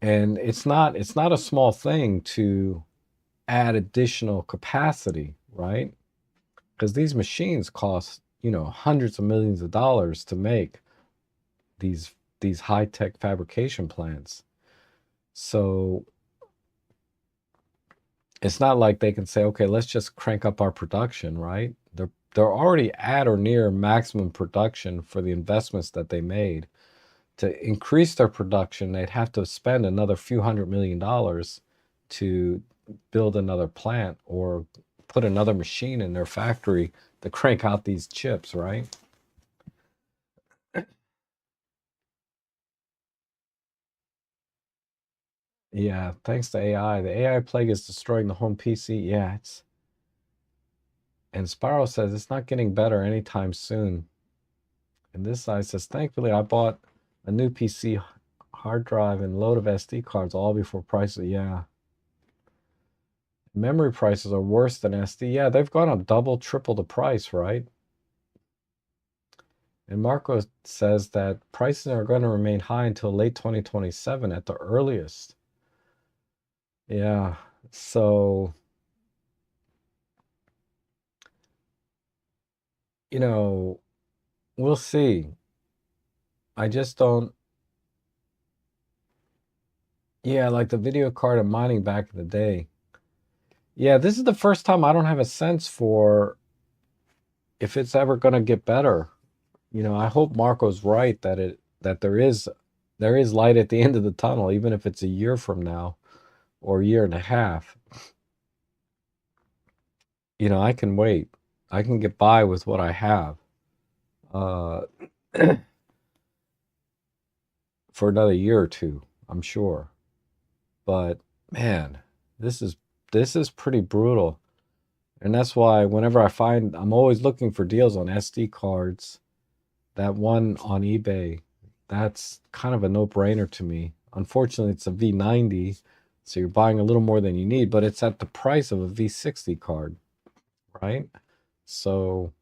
And it's not a small thing to add additional capacity, right? Because these machines cost, hundreds of millions of dollars to make these high-tech fabrication plants. So it's not like they can say, okay, let's just crank up our production, right? They're already at or near maximum production for the investments that they made. To increase their production, they'd have to spend another few $100 million to build another plant or put another machine in their factory to crank out these chips, right? Yeah, thanks to AI. The AI plague is destroying the home PC. Yeah, and Spiral says it's not getting better anytime soon. And this side says, thankfully, I bought a new PC hard drive and load of SD cards all before prices. Yeah. Memory prices are worse than SD. Yeah, they've gone up double, triple the price, right? And Marco says that prices are going to remain high until late 2027 at the earliest. Yeah. So, you know, we'll see. I just don't. Yeah, like the video card and mining back in the day. Yeah, this is the first time I don't have a sense for if it's ever going to get better. I hope Marco's right that there is light at the end of the tunnel, even if it's a year from now or a year and a half. I can wait. I can get by with what I have uh, for another year or two, I'm sure. But man, this is pretty brutal. And that's why whenever I'm always looking for deals on SD cards. That one on eBay, that's kind of a no-brainer to me. Unfortunately, it's a V90, so you're buying a little more than you need, but it's at the price of a V60 card, right? So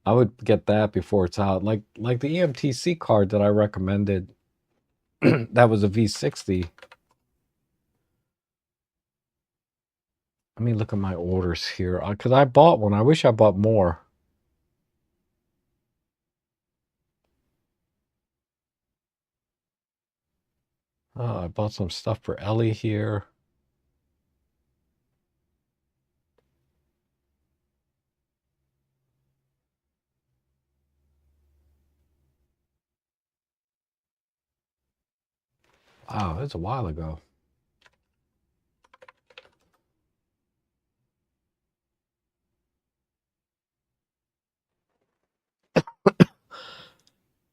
I would get that before it's out. Like the EMTC card that I recommended, that was a V60. Let me look at my orders here, because I bought one. I wish I bought more. I bought some stuff for Ellie here. Wow, that's a while ago.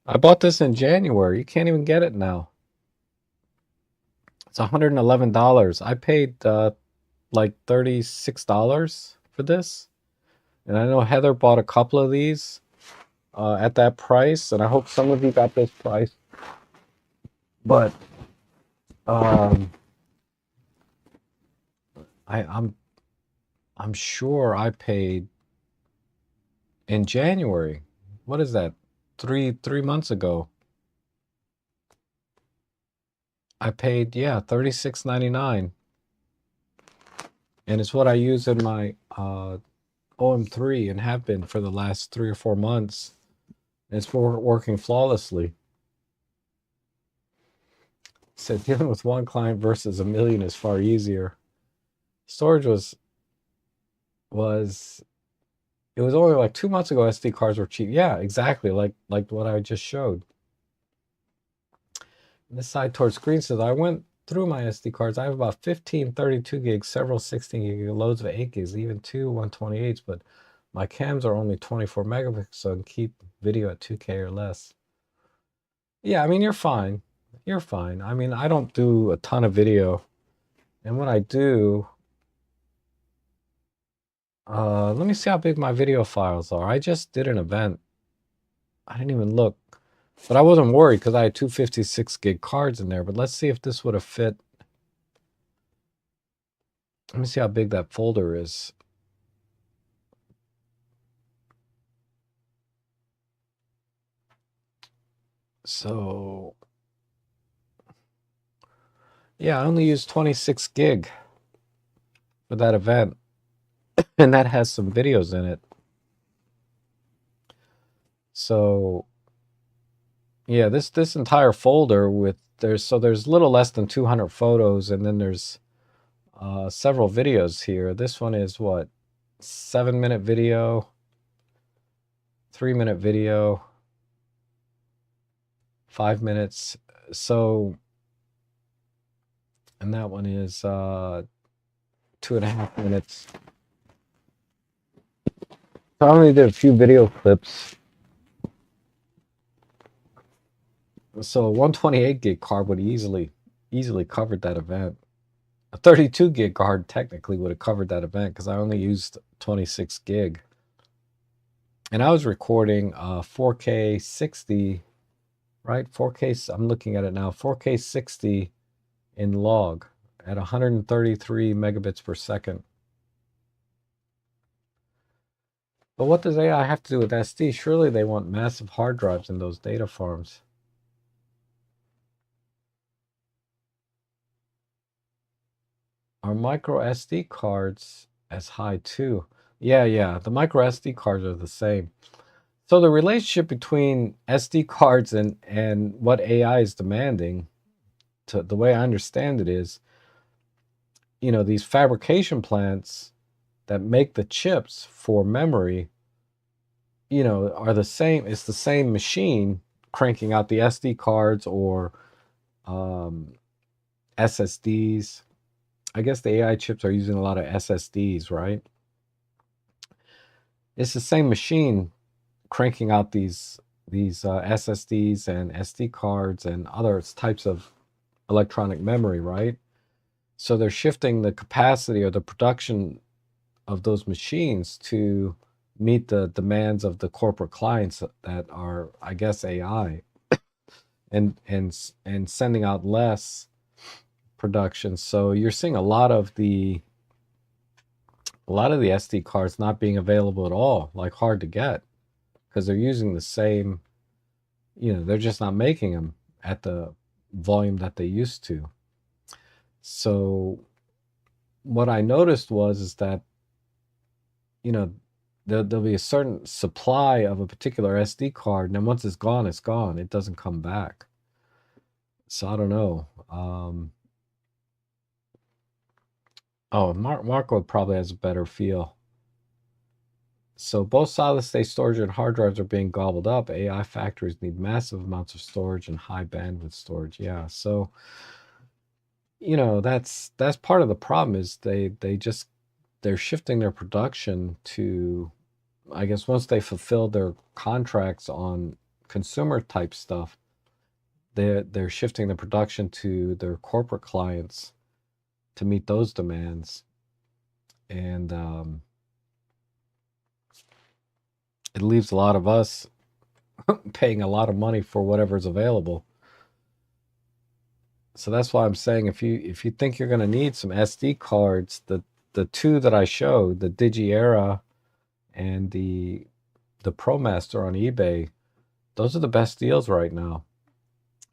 I bought this in January. You can't even get it now. It's $111. I paid like $36 for this. And I know Heather bought a couple of these at that price, and I hope some of you got this price. But um, I'm sure I paid in January. What is that? Three months ago. I paid, yeah, $36.99. And it's what I use in my OM3 and have been for the last 3 or 4 months. It's working flawlessly. So dealing with one client versus a million is far easier. Storage was it was only like 2 months ago SD cards were cheap. Yeah, exactly, like what I just showed. And this side towards screen says I went through my SD cards. I have about 15 32 gigs, several 16 gig, loads of 8 gigs, even two 128s, but my cams are only 24 megapixels, so I can keep video at 2K or less. Yeah, I mean, you're fine. You're fine. I mean, I don't do a ton of video. And when I do, let me see how big my video files are. I just did an event. I didn't even look. But I wasn't worried because I had 256 gig cards in there. But let's see if this would have fit. Let me see how big that folder is. So, yeah, I only used 26 gig for that event. And that has some videos in it. So, yeah, this entire folder with there's a little less than 200 photos, and then there's several videos here. This one is what, 7-minute video, 3-minute video, 5 minutes. So, and that one is 2.5 minutes. So I only did a few video clips. So a 128 gig card would easily covered that event. A 32 gig card technically would have covered that event because I only used 26 gig. And I was recording 4K 60, right? 4K, I'm looking at it now, 4K 60 in log at 133 megabits per second. But what does AI have to do with SD? Surely they want massive hard drives in those data farms. Are micro SD cards as high too? Yeah, the micro SD cards are the same. So the relationship between SD cards and what AI is demanding, to the way I understand it, is, these fabrication plants that make the chips for memory, are the same. It's the same machine cranking out the SD cards or SSDs. I guess the AI chips are using a lot of SSDs, right? It's the same machine cranking out these SSDs and SD cards and other types of electronic memory, right? So they're shifting the capacity or the production of those machines to meet the demands of the corporate clients that are, I guess, AI, and sending out less production. So you're seeing a lot of the SD cards not being available at all, like hard to get, because they're using the same, they're just not making them at the volume that they used to. So what I noticed is that, there'll be a certain supply of a particular SD card, and then once it's gone, it's gone. It doesn't come back. So I don't know. Marco probably has a better feel. So both solid-state storage and hard drives are being gobbled up. AI factories need massive amounts of storage and high bandwidth storage. Yeah, so that's part of the problem, is they're shifting their production to, I guess, once they fulfill their contracts on consumer type stuff, they're shifting the production to their corporate clients to meet those demands. And it leaves a lot of us paying a lot of money for whatever's available. So that's why I'm saying, if you think you're going to need some SD cards, the two that I showed, the Digi-Era and the ProMaster on eBay, those are the best deals right now.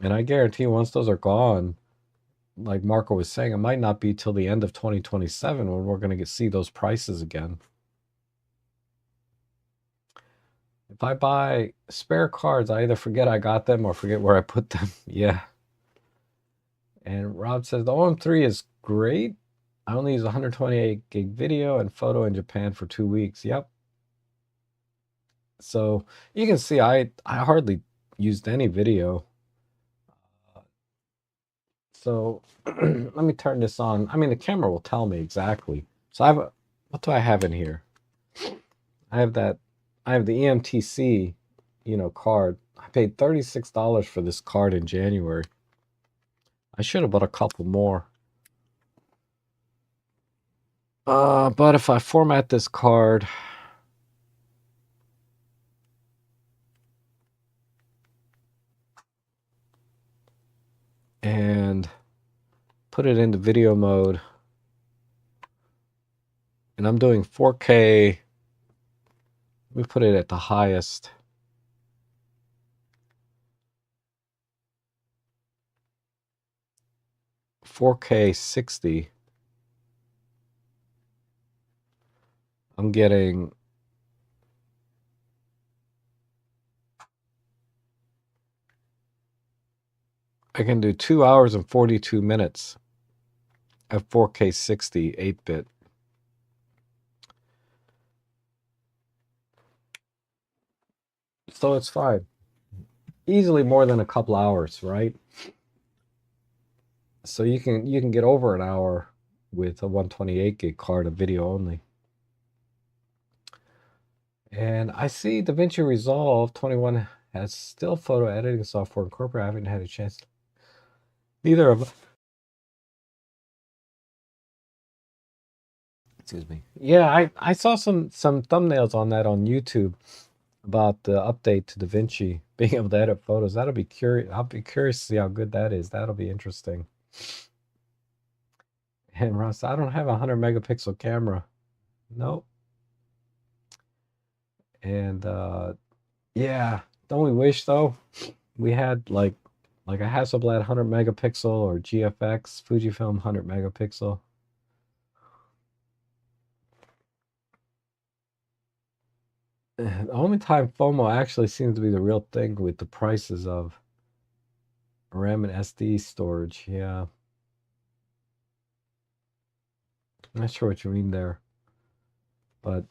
And I guarantee once those are gone, like Marco was saying, it might not be till the end of 2027 when we're going to see those prices again. If I buy spare cards, I either forget I got them or forget where I put them. Yeah. And Rob says the OM3 is great. I only use 128 gig video and photo in Japan for 2 weeks. Yep. So you can see I hardly used any video. So let me turn this on. I mean, the camera will tell me exactly. So I have what do I have in here? I have the EMTC, card. I paid $36 for this card in January. I should have bought a couple more. But if I format this card, and put it into video mode, and I'm doing 4K. Let me put it at the highest. "4K 60." I'm getting I can do 2 hours and 42 minutes at 4K 60 8-bit. So it's fine. Easily more than a couple hours, right? So you can get over an hour with a 128 gig card of video only. And I see DaVinci Resolve 21 has still photo editing software incorporated. I haven't had a chance. Neither of them. Excuse me. Yeah, I saw some thumbnails on that on YouTube about the update to DaVinci being able to edit photos. That'll be curious. I'll be curious to see how good that is. That'll be interesting. And Ross, I don't have a 100 megapixel camera. Nope. And yeah, don't we wish though? We had like a Hasselblad 100 megapixel or GFX Fujifilm 100 megapixel. The only time FOMO actually seems to be the real thing with the prices of RAM and SD storage. Yeah. I'm not sure what you mean there. But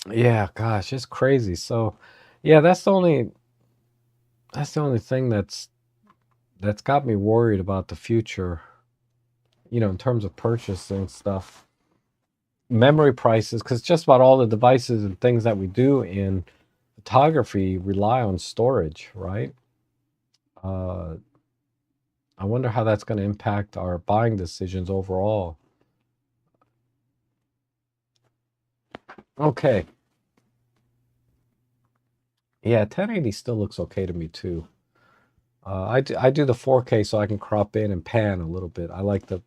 yeah, gosh, it's crazy. So yeah, that's the only thing that's got me worried about the future, in terms of purchasing stuff. Memory prices, because just about all the devices and things that we do in photography rely on storage, right? I wonder how that's going to impact our buying decisions overall. Okay. Yeah, 1080 still looks okay to me too. I do the 4K so I can crop in and pan a little bit. I like to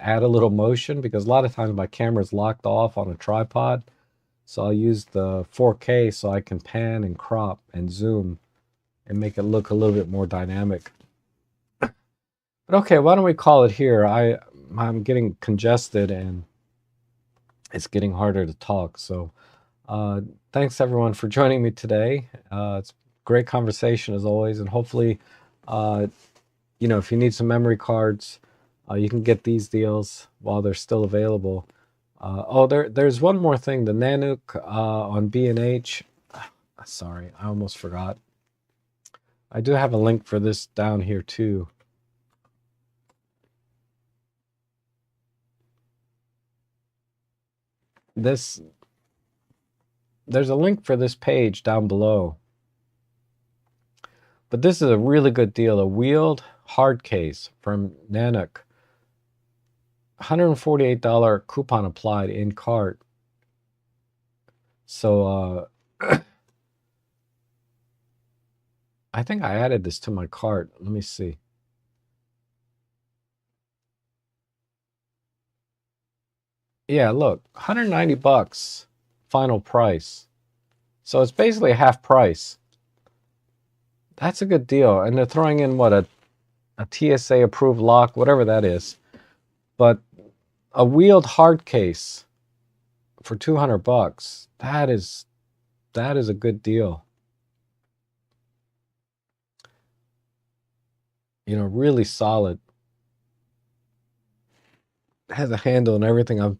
add a little motion because a lot of times my camera's locked off on a tripod. So I'll use the 4K so I can pan and crop and zoom and make it look a little bit more dynamic. But okay, why don't we call it here? I'm getting congested and it's getting harder to talk. So thanks everyone for joining me today. It's great conversation as always, and hopefully, if you need some memory cards, you can get these deals while they're still available. There's one more thing. The Nanuck on B&H. Sorry, I almost forgot. I do have a link for this down here too. There's a link for this page down below. But this is a really good deal. A wheeled hard case from Nanuck. $148 coupon applied in cart. So I think I added this to my cart. Let me see. Yeah, look, 190 bucks final price. So it's basically half price. That's a good deal. And they're throwing in what, a TSA approved lock, whatever that is. But a wheeled hard case for 200 bucks. That is a good deal. You know, really solid. It has a handle and everything.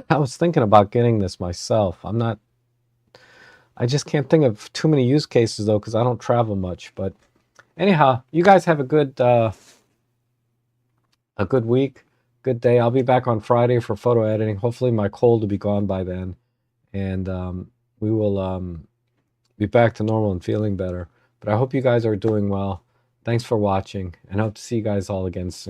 I was thinking about getting this myself. I just can't think of too many use cases though, because I don't travel much. But anyhow, you guys have a good week, good day. I'll be back on Friday for photo editing. Hopefully my cold will be gone by then, and we will be back to normal and feeling better. But I hope you guys are doing well. Thanks for watching, and hope to see you guys all again soon.